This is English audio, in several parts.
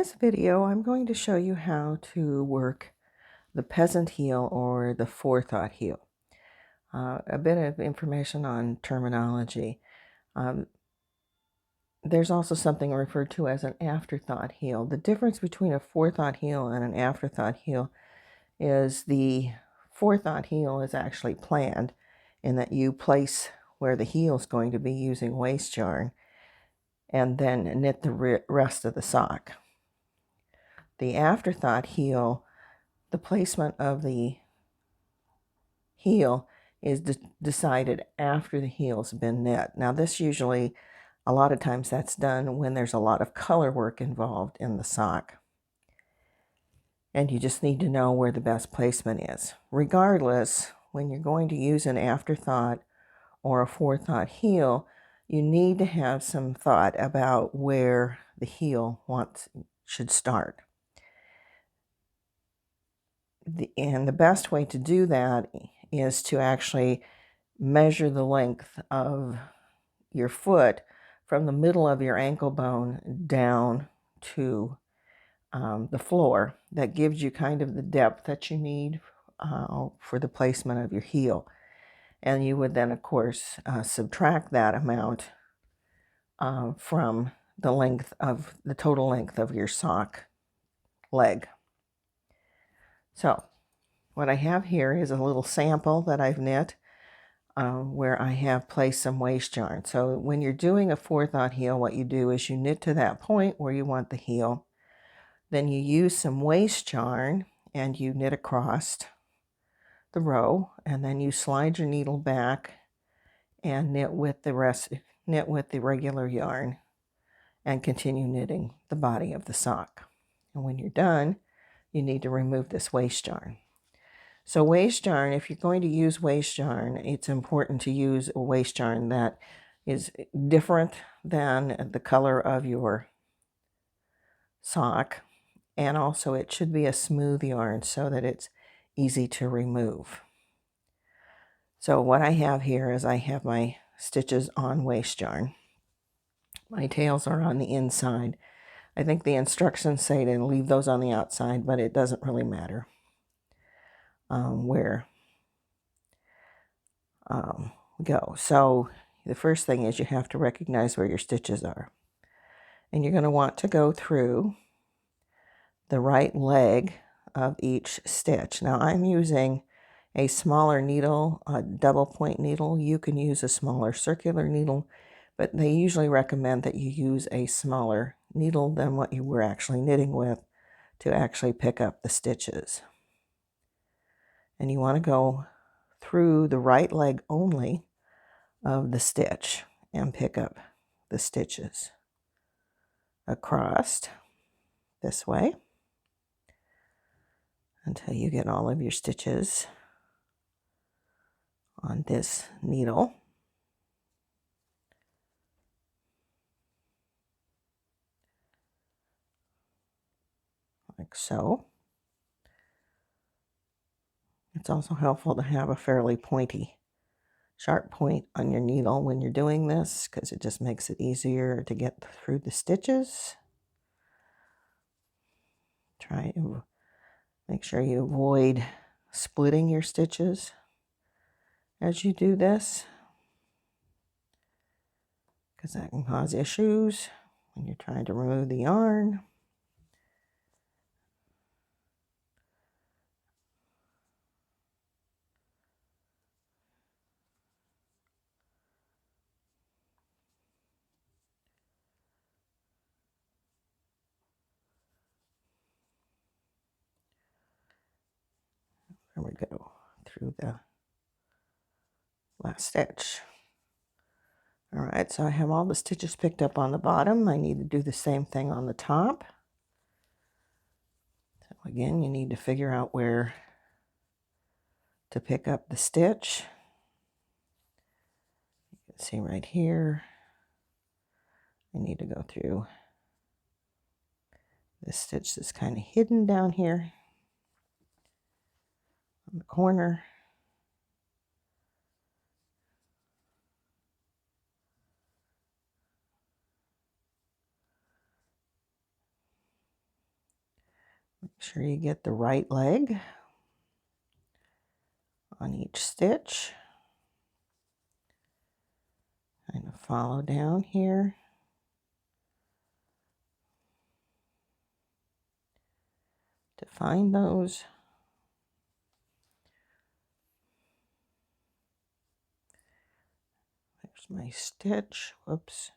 this video, I'm going to show you how to work the Peasant Heel or the Forethought Heel. A bit of information on terminology. There's also something referred to as an Afterthought Heel. The difference between a Forethought Heel and an Afterthought Heel is the Forethought Heel is actually planned in that you place where the heel is going to be using waste yarn and then knit the rest of the sock. The Afterthought Heel, the placement of the heel is decided after the heel's been knit. Now this usually, a lot of times that's done when there's a lot of color work involved in the sock. And you just need to know where the best placement is. Regardless, when you're going to use an Afterthought or a Forethought heel, you need to have some thought about where the heel should start. And the best way to do that is to actually measure the length of your foot from the middle of your ankle bone down to the floor. That gives you kind of the depth that you need for the placement of your heel. And you would then, of course, subtract that amount from the total length of your sock leg. So what I have here is a little sample that I've knit where I have placed some waste yarn. So when you're doing a Forethought heel, what you do is you knit to that point where you want the heel. Then you use some waste yarn and you knit across the row, and then you slide your needle back and knit with the regular yarn and continue knitting the body of the sock. And when you're done, you need to remove this waste yarn. So waste yarn, if you're going to use waste yarn, it's important to use a waste yarn that is different than the color of your sock. And also it should be a smooth yarn so that it's easy to remove. So what I have here is I have my stitches on waste yarn. My tails are on the inside. I think the instructions say to leave those on the outside, but it doesn't really matter where we go. So the first thing is you have to recognize where your stitches are. And you're going to want to go through the right leg of each stitch. Now I'm using a smaller needle, a double point needle. You can use a smaller circular needle, but they usually recommend that you use a smaller needle than what you were actually knitting with to actually pick up the stitches. And you want to go through the right leg only of the stitch and pick up the stitches across this way until you get all of your stitches on this needle. Like so. It's also helpful to have a fairly pointy, sharp point on your needle when you're doing this because it just makes it easier to get through the stitches. Try to make sure you avoid splitting your stitches as you do this, because that can cause issues when you're trying to remove the yarn. There we go, through the last stitch. All right, so I have all the stitches picked up on the bottom. I need to do the same thing on the top. So again, you need to figure out where to pick up the stitch. You can see right here, I need to go through this stitch that's kind of hidden down here on the corner. Make sure you get the right leg on each stitch. Kind of follow down here. To find those. There's my stitch. Whoops.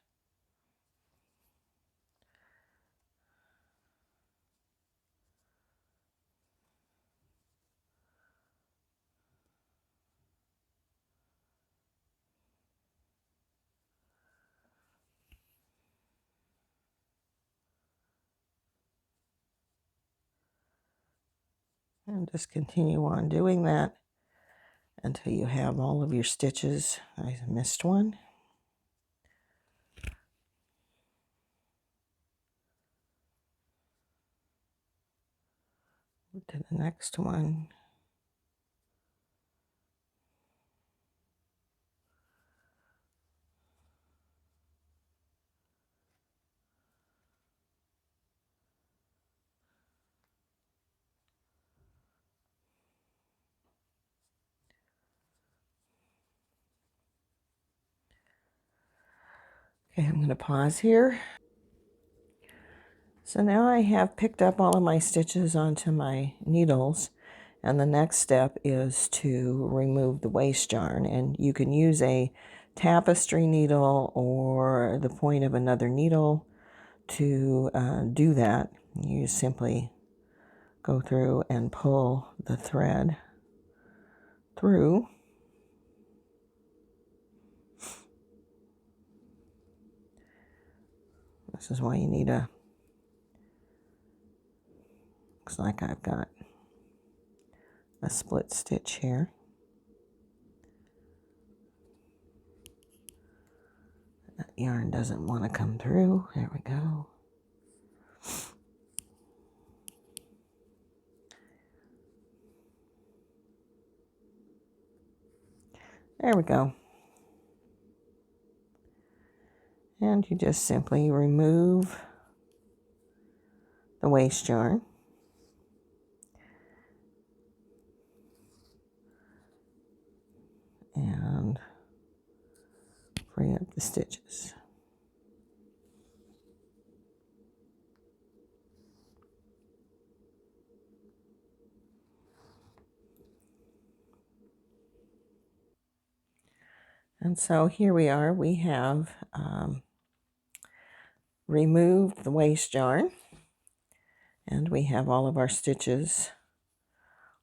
And just continue on doing that until you have all of your stitches. I missed one. To the next one. Okay, I'm going to pause here. So now I have picked up all of my stitches onto my needles, and the next step is to remove the waste yarn. And you can use a tapestry needle or the point of another needle to do that. You simply go through and pull the thread through. This is why you need a, looks like I've got a split stitch here. That yarn doesn't want to come through. There we go. There we go. And you just simply remove the waste yarn. And free up the stitches. And so here we are. We have removed the waste yarn, and we have all of our stitches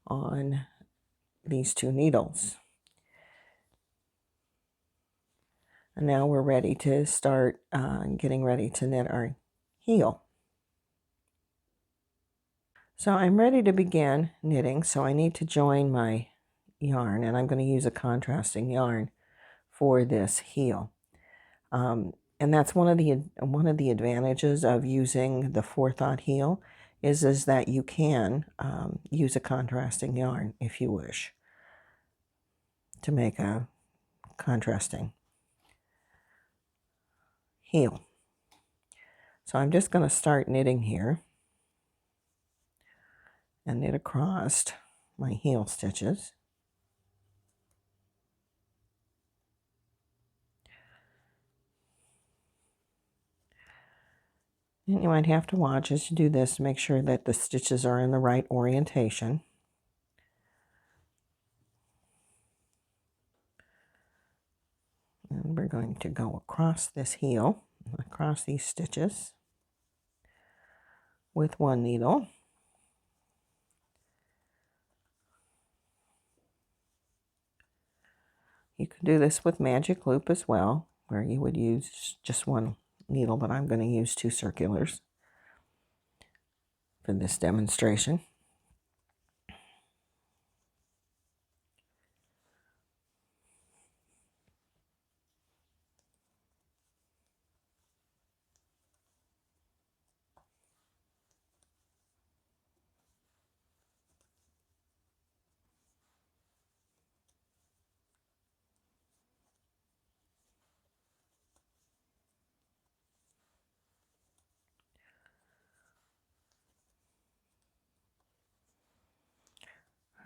on these two needles. And now we're ready to start getting ready to knit our heel. So I'm ready to begin knitting, so I need to join my yarn, and I'm going to use a contrasting yarn for this heel. And that's one of the advantages of using the Forethought Heel is that you can use a contrasting yarn if you wish to make a contrasting heel. So I'm just going to start knitting here and knit across my heel stitches. And you might have to watch as you do this to make sure that the stitches are in the right orientation. And we're going to go across this heel, across these stitches with one needle. You can do this with magic loop as well, where you would use just one needle, but I'm going to use two circulars for this demonstration.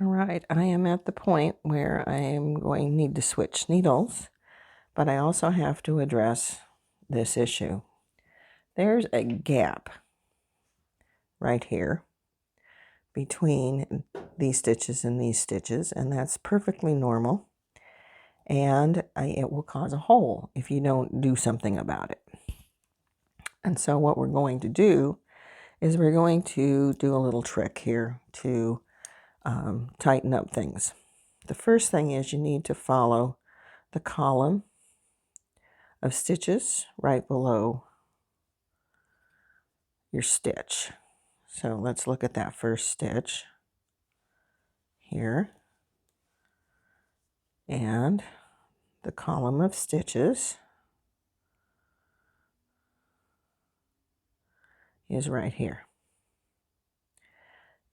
All right, I am at the point where I am going to need to switch needles, but I also have to address this issue. There's a gap right here between these stitches and these stitches, and that's perfectly normal, and it will cause a hole if you don't do something about it. And so what we're going to do is we're going to do a little trick here to tighten up things. The first thing is you need to follow the column of stitches right below your stitch. So let's look at that first stitch here, and the column of stitches is right here,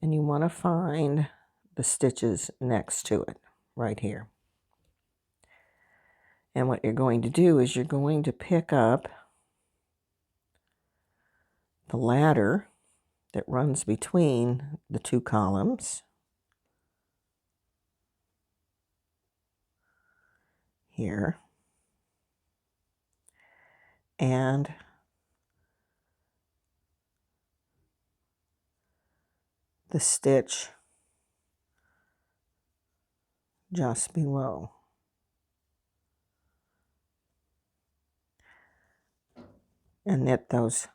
and you want to find the stitches next to it right here. And what you're going to do is you're going to pick up the ladder that runs between the two columns here, and the stitch just below. And knit those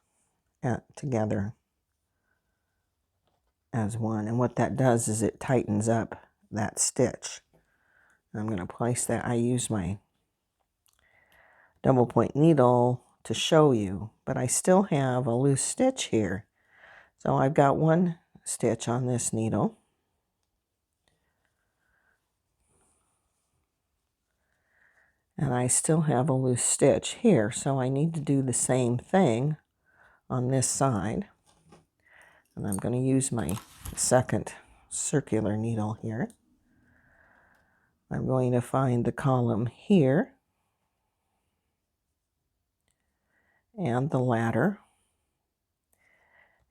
together as one. And what that does is it tightens up that stitch. I'm going to place that. I use my double point needle to show you, but I still have a loose stitch here. So I've got one stitch on this needle, and I still have a loose stitch here, so I need to do the same thing on this side. And I'm going to use my second circular needle here. I'm going to find the column here and the ladder,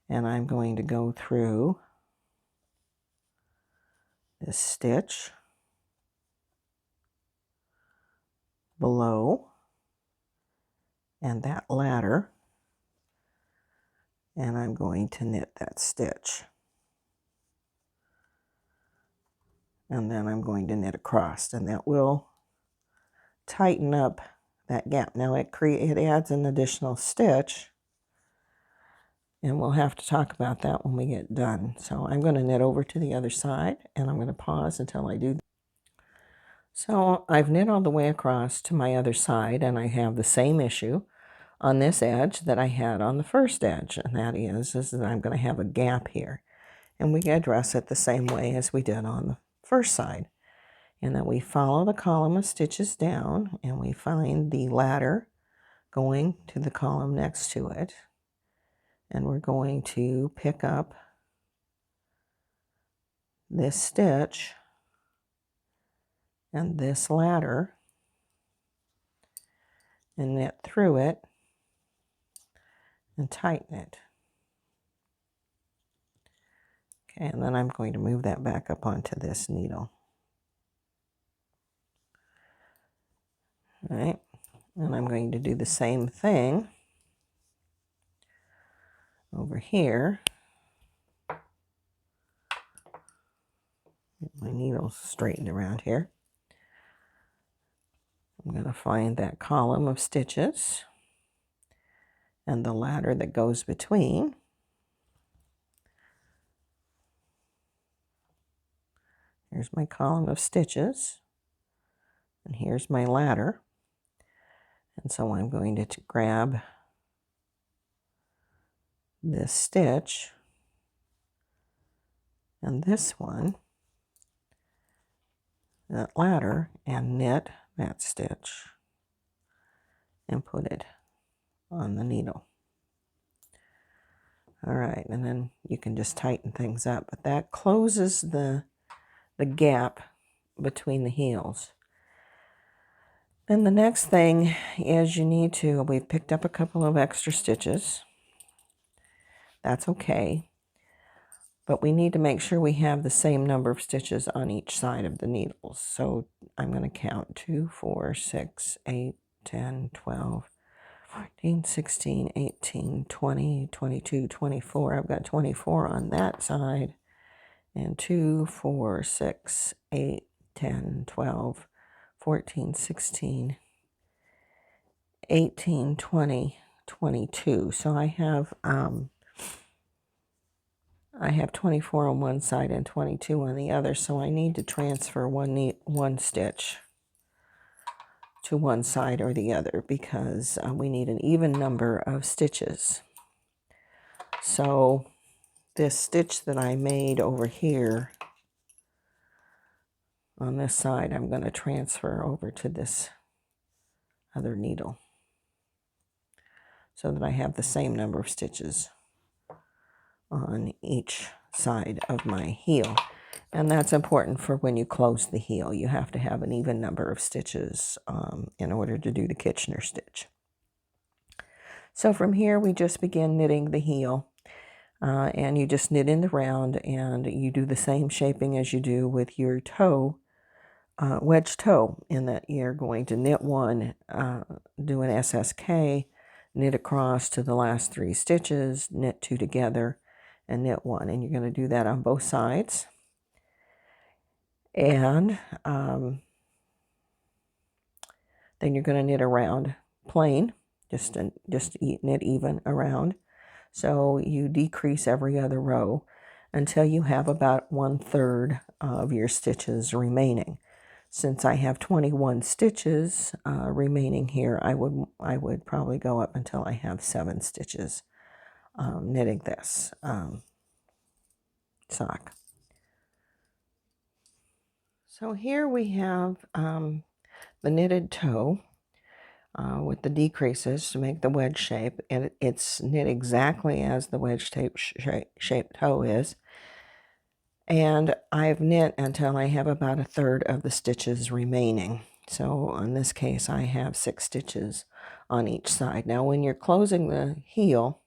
and I'm going to go through this stitch below and that ladder, and I'm going to knit that stitch, and then I'm going to knit across, and that will tighten up that gap. Now it adds an additional stitch, and we'll have to talk about that when we get done. So I'm going to knit over to the other side, and I'm going to pause until I do. So I've knit all the way across to my other side, and I have the same issue on this edge that I had on the first edge, and that is that I'm going to have a gap here, and we address it the same way as we did on the first side, and that we follow the column of stitches down, and we find the ladder going to the column next to it, and we're going to pick up this stitch and this ladder and knit through it and tighten it. Okay, and then I'm going to move that back up onto this needle. All right, and I'm going to do the same thing over here. Get my needles straightened around here. I'm going to find that column of stitches and the ladder that goes between. Here's my column of stitches, and here's my ladder. And so I'm going to grab this stitch and this one, that ladder, and knit that stitch and put it on the needle. All right, and then you can just tighten things up, but that closes the gap between the heels. Then the next thing is we've picked up a couple of extra stitches. That's okay. but we need to make sure we have the same number of stitches on each side of the needles. So I'm going to count 2, 4, 6, 8, 10, 12, 14, 16, 18, 20, 22, 24. I've got 24 on that side. And 2, 4, 6, 8, 10, 12, 14, 16, 18, 20, 22. So I have 24 on one side and 22 on the other. So I need to transfer one stitch to one side or the other because we need an even number of stitches. So this stitch that I made over here on this side, I'm going to transfer over to this other needle so that I have the same number of stitches on each side of my heel. And that's important for when you close the heel. You have to have an even number of stitches in order to do the Kitchener stitch. So from here we just begin knitting the heel, and you just knit in the round, and you do the same shaping as you do with your toe, wedge toe, in that you're going to knit one, do an SSK, knit across to the last 3 stitches, knit 2 together, and knit 1. And you're going to do that on both sides. And then you're going to knit around plain, just knit even around. So you decrease every other row until you have about 1/3 of your stitches remaining. Since I have 21 stitches remaining here, I would probably go up until I have 7 stitches knitting this sock. So here we have the knitted toe with the decreases to make the wedge shape, and it's knit exactly as the wedge shaped toe is. And I've knit until I have about 1/3 of the stitches remaining. So in this case, I have 6 stitches on each side. Now, when you're closing the heel,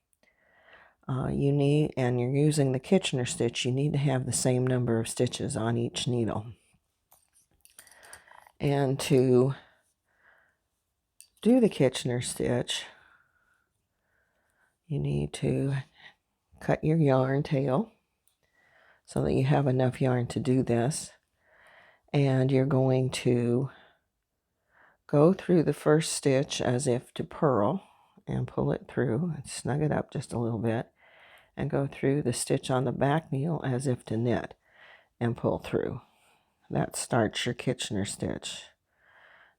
and you're using the Kitchener stitch, you need to have the same number of stitches on each needle. And to do the Kitchener stitch, you need to cut your yarn tail so that you have enough yarn to do this. And you're going to go through the first stitch as if to purl and pull it through and snug it up just a little bit, and go through the stitch on the back needle as if to knit and pull through. That starts your Kitchener stitch.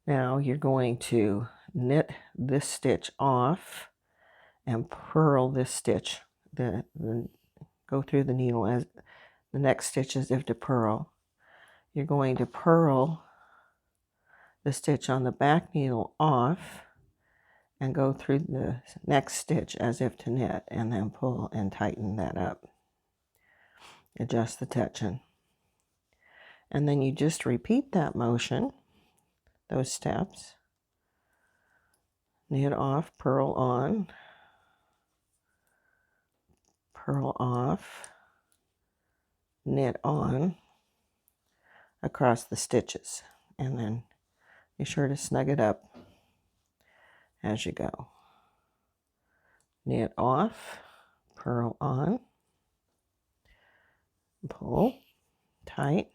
Now you're going to knit this stitch off and purl this stitch. Go through the needle as the next stitch as if to purl. You're going to purl the stitch on the back needle off and go through the next stitch as if to knit, and then pull and tighten that up. Adjust the tension. And then you just repeat that motion, those steps. Knit off, purl on, purl off, knit on across the stitches, and then be sure to snug it up as you go. Knit off, purl on, pull tight,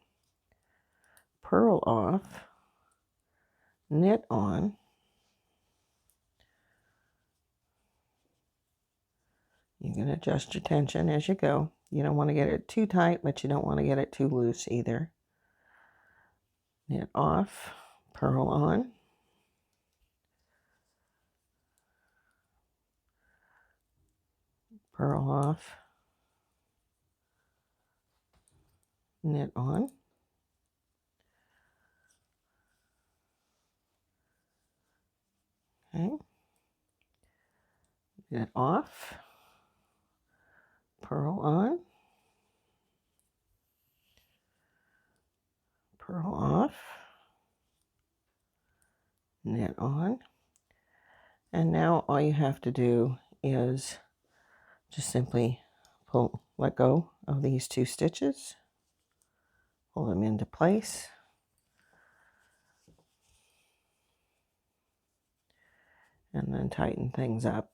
purl off, knit on, you can adjust your tension as you go. You don't want to get it too tight, but you don't want to get it too loose either. Knit off, purl on, purl off, knit on, okay, knit off, purl on, purl off, knit on, and now all you have to do is just simply let go of these 2 stitches, pull them into place, and then tighten things up.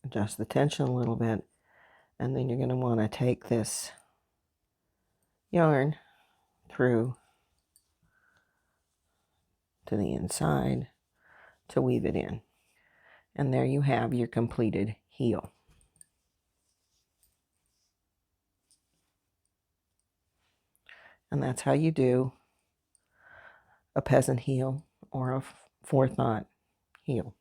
Adjust the tension a little bit, and then you're going to want to take this yarn through to the inside to weave it in. And there you have your completed heel. And that's how you do a peasant heel or a forethought heel.